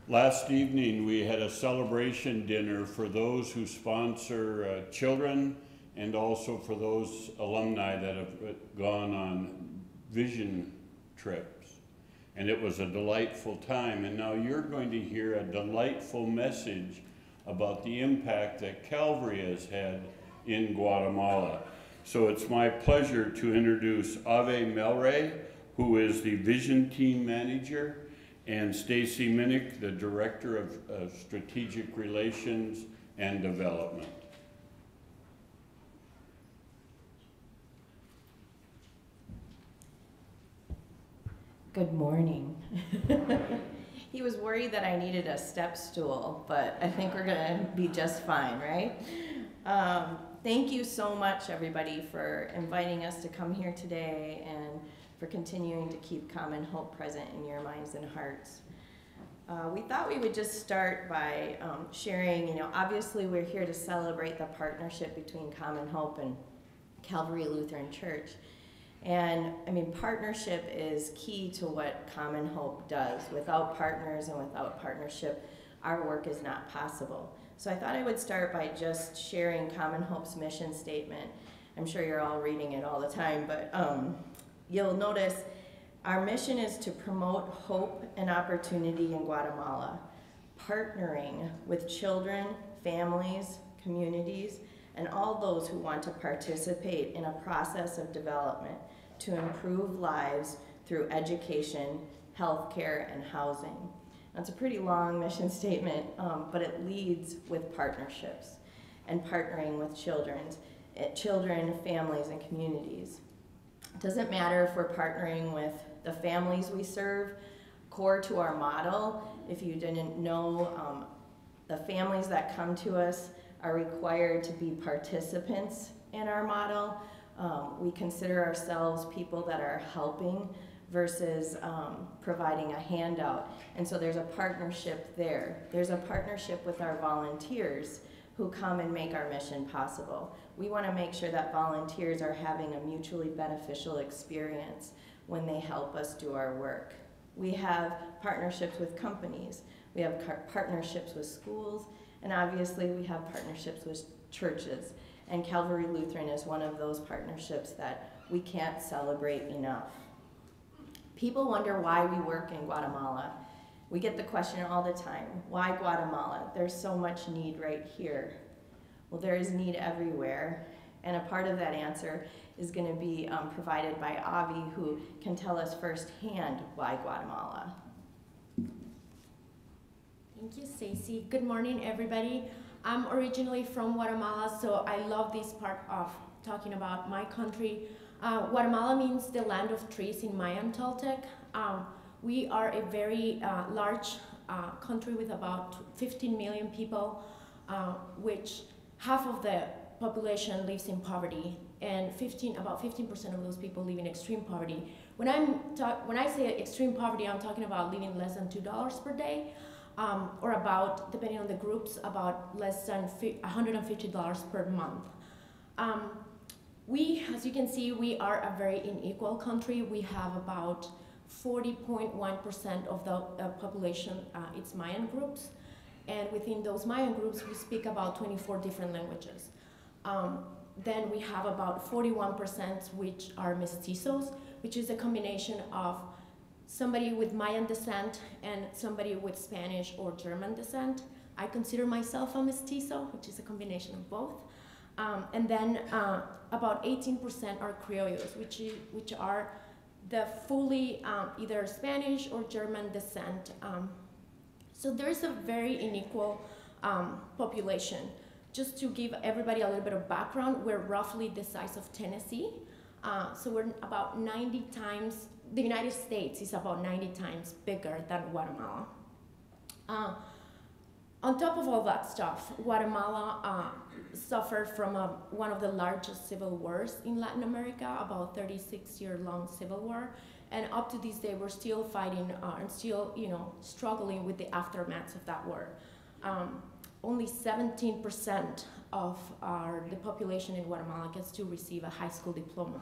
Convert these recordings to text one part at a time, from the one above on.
Last evening, we had a celebration dinner for those who sponsor children and also for those alumni that have gone on vision trips. And it was a delightful time. And now you're going to hear a delightful message about the impact that Calvary has had in Guatemala. So it's my pleasure to introduce Ave Melray, who is the Vision Team Manager, and Stacy Minnick, the Director of Strategic Relations and Development. Good morning. He was worried that I needed a step stool, but I think we're gonna be just fine, right? Thank you so much, everybody, for inviting us to come here today and for continuing to keep Common Hope present in your minds and hearts. We thought we would just start by sharing, obviously we're here to celebrate the partnership between Common Hope and Calvary Lutheran Church. And partnership is key to what Common Hope does. Without partners and without partnership, our work is not possible. So I thought I would start by just sharing Common Hope's mission statement. I'm sure you're all reading it all the time, but you'll notice our mission is to promote hope and opportunity in Guatemala, partnering with children, families, communities, and all those who want to participate in a process of development to improve lives through education, healthcare, and housing. That's a pretty long mission statement, but it leads with partnerships and partnering with children, families, and communities. It doesn't matter if we're partnering with the families we serve. Core to our model, if you didn't know, the families that come to us are required to be participants in our model. We consider ourselves people that are helping versus providing a handout. And so there's a partnership there. There's a partnership with our volunteers who come and make our mission possible. We want to make sure that volunteers are having a mutually beneficial experience when they help us do our work. We have partnerships with companies. We have partnerships with schools. And obviously we have partnerships with churches. And Calvary Lutheran is one of those partnerships that we can't celebrate enough. People wonder why we work in Guatemala. We get the question all the time, why Guatemala? There's so much need right here. Well, there is need everywhere. And a part of that answer is going to be provided by Avi, who can tell us firsthand why Guatemala. Thank you, Stacy. Good morning, everybody. I'm originally from Guatemala, so I love this part of talking about my country. Guatemala means the land of trees in Mayan Toltec. We are a very large country with about 15 million people, which half of the population lives in poverty, and about 15% of those people live in extreme poverty. When I say extreme poverty, I'm talking about living less than $2 per day. Or about, depending on the groups, about less than $150 per month. As you can see, we are a very unequal country. We have about 40.1% of the population, it's Mayan groups. And within those Mayan groups, we speak about 24 different languages. Then we have about 41% which are mestizos, which is a combination of somebody with Mayan descent and somebody with Spanish or German descent. I consider myself a mestizo, which is a combination of both. And then about 18% are criollos, which are the fully either Spanish or German descent. So there's a very unequal population. Just to give everybody a little bit of background, we're roughly the size of Tennessee. So we're about 90 times, the United States is about 90 times bigger than Guatemala. On top of all that stuff, Guatemala suffered from one of the largest civil wars in Latin America, about 36-year-long civil war. And up to this day, we're still fighting and still, struggling with the aftermaths of that war. Only 17% of the population in Guatemala gets to receive a high school diploma.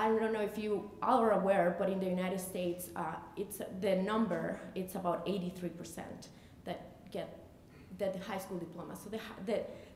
I don't know if you are aware, but in the United States, it's about 83% that get the high school diploma. So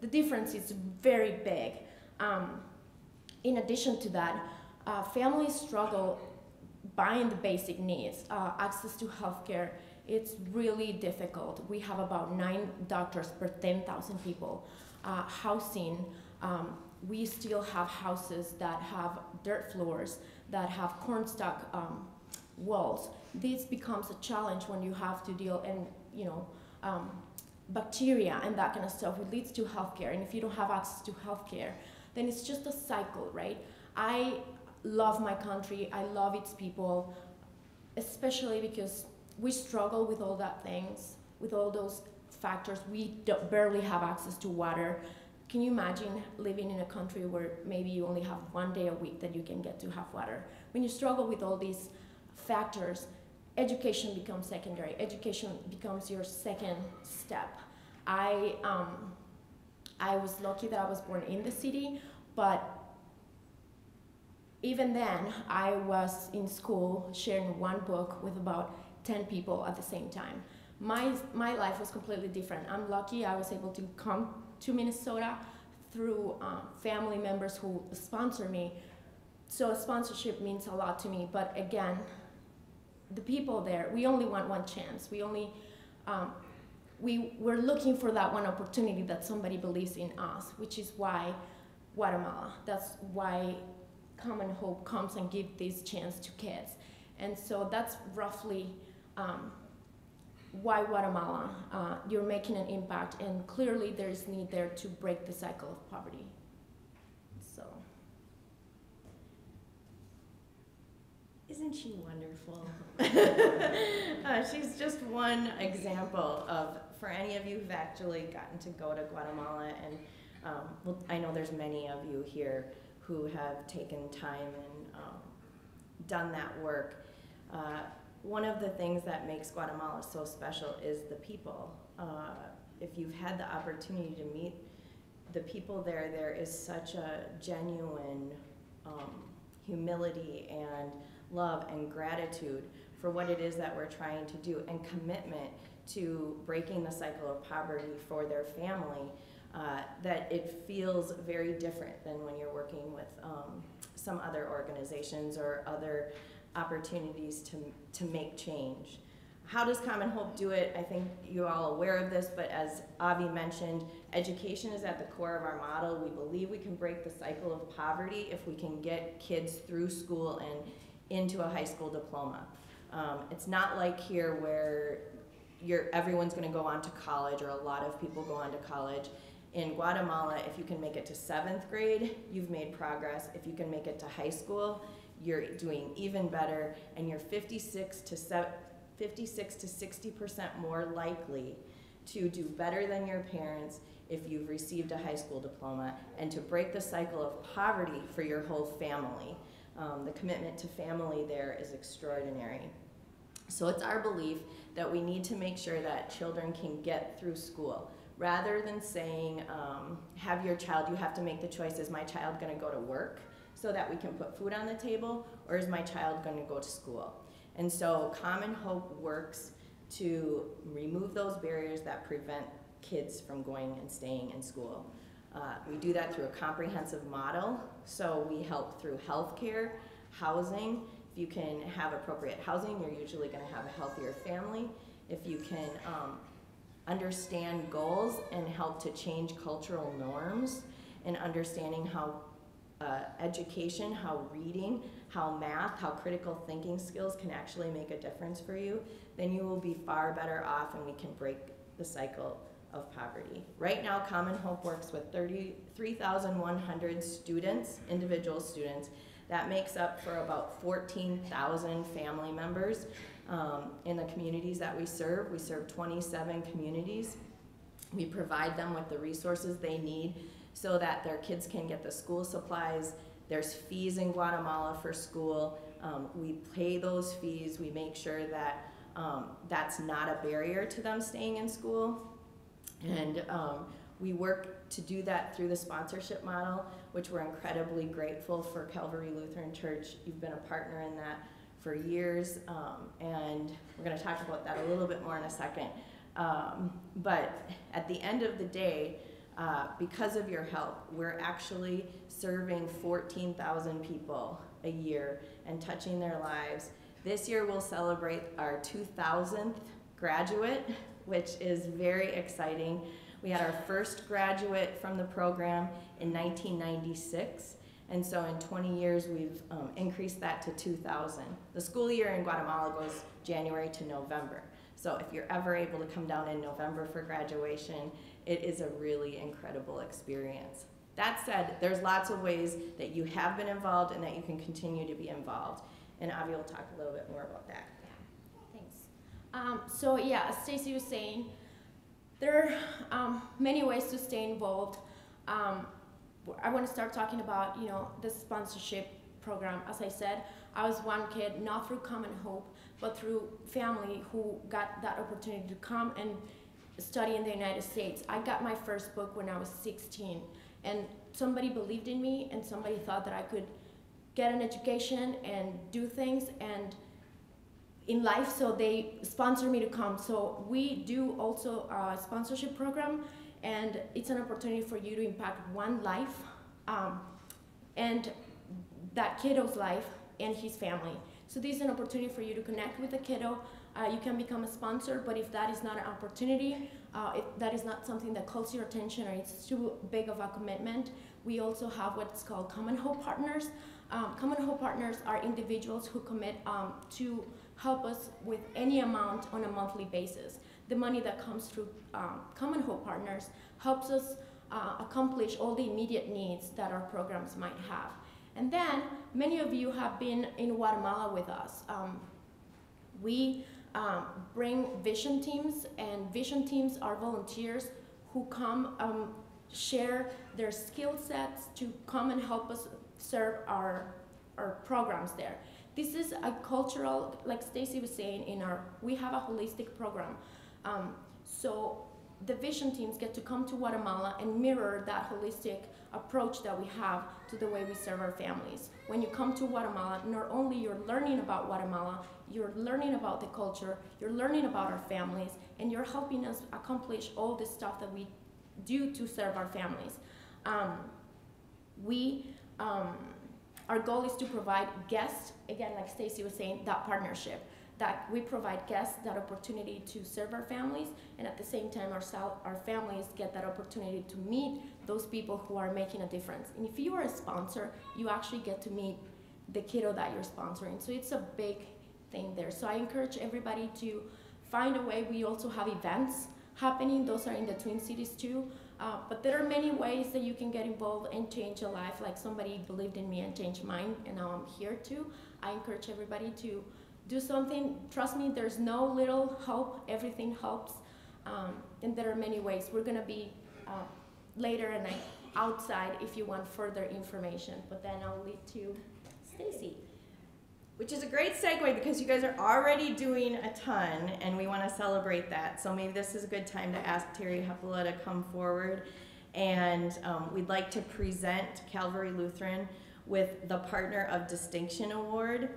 the difference is very big. In addition to that, families struggle buying the basic needs, access to healthcare. It's really difficult. We have about 9 doctors per 10,000 people. Housing, we still have houses that have dirt floors, that have cornstalk walls. This becomes a challenge when you have to deal, and bacteria and that kind of stuff. It leads to healthcare, and if you don't have access to healthcare, then it's just a cycle, right? I love my country. I love its people, especially because we struggle with all that things, with all those factors. We barely have access to water. Can you imagine living in a country where maybe you only have 1 day a week that you can get to have water? When you struggle with all these factors, education becomes secondary. Education becomes your second step. I was lucky that I was born in the city, but even then, I was in school sharing one book with about 10 people at the same time. My life was completely different. I'm lucky I was able to come to Minnesota through family members who sponsor me. So sponsorship means a lot to me, but again, the people there, we only want one chance. We're looking for that one opportunity that somebody believes in us, which is why Guatemala, that's why Common Hope comes and gives this chance to kids. And so that's roughly why Guatemala, you're making an impact, and clearly there is need there to break the cycle of poverty. So. Isn't she wonderful? She's just one example of, for any of you who've actually gotten to go to Guatemala, and well, I know there's many of you here who have taken time and done that work. One of the things that makes Guatemala so special is the people. If you've had the opportunity to meet the people there, there is such a genuine humility and love and gratitude for what it is that we're trying to do, and commitment to breaking the cycle of poverty for their family, that it feels very different than when you're working with some other organizations or other opportunities to make change. How does Common Hope do it? I think you're all aware of this, but as Avi mentioned, education is at the core of our model. We believe we can break the cycle of poverty if we can get kids through school and into a high school diploma. It's not like here where everyone's going to go on to college, or a lot of people go on to college. In Guatemala, if you can make it to 7th grade, you've made progress. If you can make it to high school, you're doing even better, and you're 56 to 60% more likely to do better than your parents if you've received a high school diploma, and to break the cycle of poverty for your whole family. The commitment to family there is extraordinary. So it's our belief that we need to make sure that children can get through school. Rather than saying, have your child, you have to make the choice, is my child going to go to work so that we can put food on the table, or is my child going to go to school? And so Common Hope works to remove those barriers that prevent kids from going and staying in school. We do that through a comprehensive model. So we help through healthcare, housing. If you can have appropriate housing, you're usually going to have a healthier family. If you can understand goals and help to change cultural norms, and understanding how education, how reading, how math, how critical thinking skills can actually make a difference for you, then you will be far better off, and we can break the cycle of poverty. Right now, Common Hope works with 3,100 students, individual students. That makes up for about 14,000 family members in the communities that we serve. We serve 27 communities. We provide them with the resources they need so that their kids can get the school supplies. There's fees in Guatemala for school. We pay those fees. We make sure that that's not a barrier to them staying in school. And We work to do that through the sponsorship model, which we're incredibly grateful for Calvary Lutheran Church. You've been a partner in that for years, and we're going to talk about that a little bit more in a second. But at the end of the day, because of your help, we're actually serving 14,000 people a year and touching their lives. This year we'll celebrate our 2000th graduate, which is very exciting. We had our first graduate from the program in 1996, and so in 20 years we've increased that to 2,000. The school year in Guatemala goes January to November, so if you're ever able to come down in November for graduation, it is a really incredible experience. That said, there's lots of ways that you have been involved and that you can continue to be involved, and Avi will talk a little bit more about that. Thanks. So yeah, as Stacy was saying, there are many ways to stay involved. I want to start talking about, the sponsorship program. As I said, I was one kid, not through Common Hope, but through family who got that opportunity to come and study in the United States. I got my first book when I was 16, and somebody believed in me, and somebody thought that I could get an education and do things and in life, so they sponsored me to come. So we do also a sponsorship program, and it's an opportunity for you to impact one life, and that kiddo's life and his family. So this is an opportunity for you to connect with the kiddo. You can become a sponsor, but if that is not an opportunity, if that is not something that calls your attention or it's too big of a commitment, we also have what's called Common Hope Partners. Common Hope Partners are individuals who commit to help us with any amount on a monthly basis. The money that comes through Common Hope Partners helps us accomplish all the immediate needs that our programs might have. And then, many of you have been in Guatemala with us. We bring vision teams, and vision teams are volunteers who come share their skill sets to come and help us serve our programs there. This is a cultural, like Stacy was saying, we have a holistic program. So the vision teams get to come to Guatemala and mirror that holistic approach that we have to the way we serve our families. When you come to Guatemala, not only you're learning about Guatemala, you're learning about the culture, you're learning about our families, and you're helping us accomplish all the stuff that we do to serve our families. Our goal is to provide guests, again, like Stacy was saying, that partnership, that we provide guests that opportunity to serve our families, and at the same time our families get that opportunity to meet those people who are making a difference. And if you are a sponsor, you actually get to meet the kiddo that you're sponsoring. So it's a big thing there. So I encourage everybody to find a way. We also have events happening. Those are in the Twin Cities too. But there are many ways that you can get involved and change a life. Like somebody believed in me and changed mine, and now I'm here too. I encourage everybody to do something. Trust me, there's no little help. Everything helps. And there are many ways. We're going to be later and outside if you want further information. But then I'll leave to Stacy. Which is a great segue because you guys are already doing a ton and we want to celebrate that. So maybe this is a good time to ask Terry Heppola to come forward, and we'd like to present Calvary Lutheran with the Partner of Distinction Award.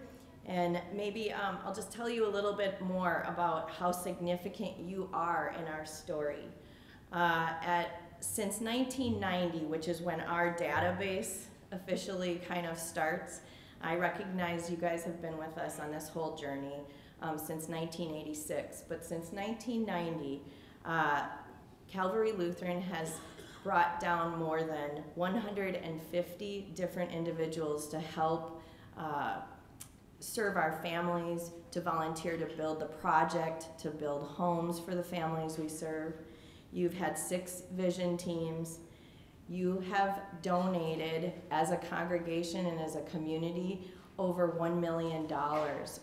And maybe I'll just tell you a little bit more about how significant you are in our story. Since 1990, which is when our database officially kind of starts, I recognize you guys have been with us on this whole journey since 1986, but since 1990, Calvary Lutheran has brought down more than 150 different individuals to help serve our families, to volunteer to build the project, to build homes for the families we serve. You've had 6 vision teams. You have donated as a congregation and as a community over $1 million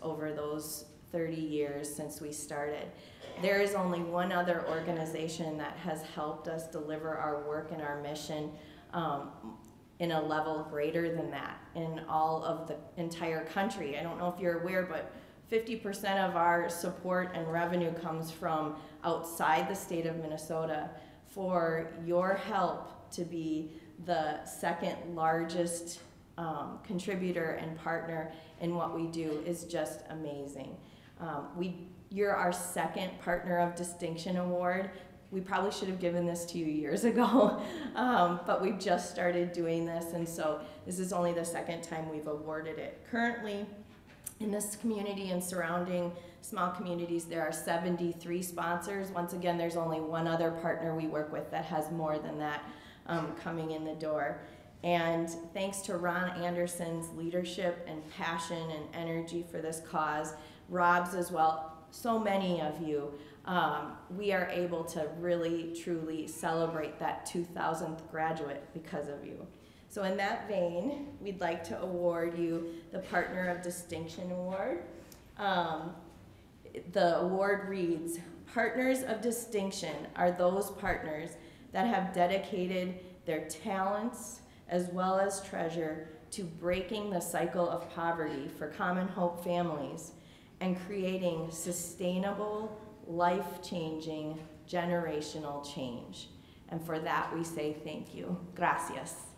over those 30 years since we started. There is only one other organization that has helped us deliver our work and our mission in a level greater than that in all of the entire country. I don't know if you're aware, but 50% of our support and revenue comes from outside the state of Minnesota. for your help to be the second largest contributor and partner in what we do is just amazing. You're our second Partner of Distinction Award. We probably should have given this to you years ago, but we've just started doing this, and so this is only the second time we've awarded it. Currently, in this community and surrounding small communities, there are 73 sponsors. Once again, there's only one other partner we work with that has more than that coming in the door. And thanks to Ron Anderson's leadership and passion and energy for this cause, Rob's as well, so many of you, we are able to really, truly celebrate that 2000th graduate because of you. So in that vein, we'd like to award you the Partner of Distinction Award. The award reads, Partners of Distinction are those partners that have dedicated their talents as well as treasure to breaking the cycle of poverty for Common Hope families and creating sustainable, life-changing, generational change. And for that we say thank you. Gracias.